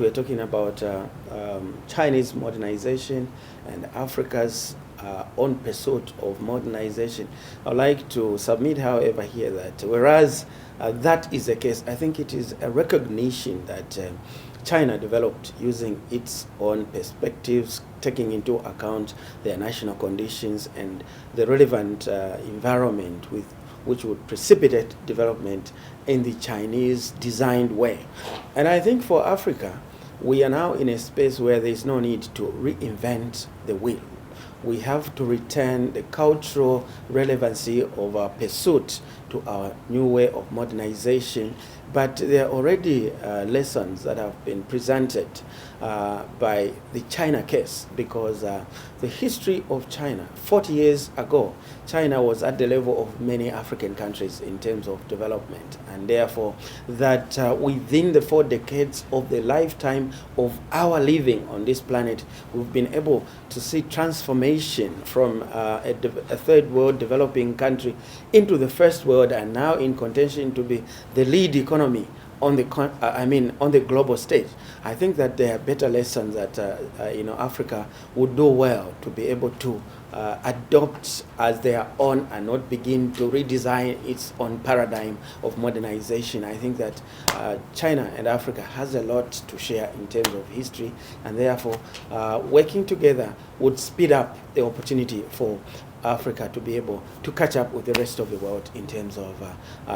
We're talking about Chinese modernization and Africa's own pursuit of modernization. I'd like to submit, however, here that whereas that is the case, I think it is a recognition that China developed using its own perspectives, taking into account their national conditions and the relevant environment with which would precipitate development in the Chinese designed way. And I think for Africa, we are now in a space where there is no need to reinvent the wheel. We have to return the cultural relevancy of our pursuit to our new way of modernization. But there are already lessons that have been presented by the China case, because the history of China, 40 years ago, China was at the level of many African countries in terms of development. And therefore, that within the 4 decades of the lifetime of our living on this planet, we've been able to see transformation from a third world developing country into the first world, and now in contention to be the lead economy on the global stage. I think that there are better lessons that Africa would do well to be able to adopt as their own and not begin to redesign its own paradigm of modernization. I think that China and Africa has a lot to share in terms of history, and therefore working together would speed up the opportunity for Africa to be able to catch up with the rest of the world in terms of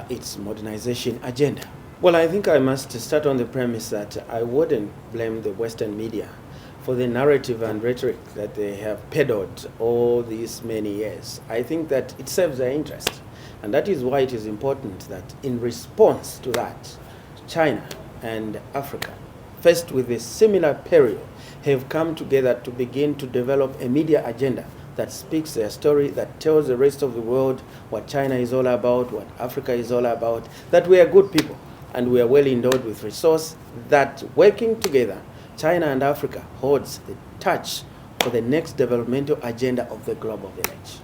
its modernization agenda. Well, I think I must start on the premise that I wouldn't blame the Western media for the narrative and rhetoric that they have peddled all these many years. I think that it serves their interest, and that is why it is important that in response to that, China and Africa, faced with a similar peril, have come together to begin to develop a media agenda that speaks their story, that tells the rest of the world what China is all about, what Africa is all about, that we are good people and we are well endowed with resource, that working together, China and Africa holds the touch for the next developmental agenda of the global village.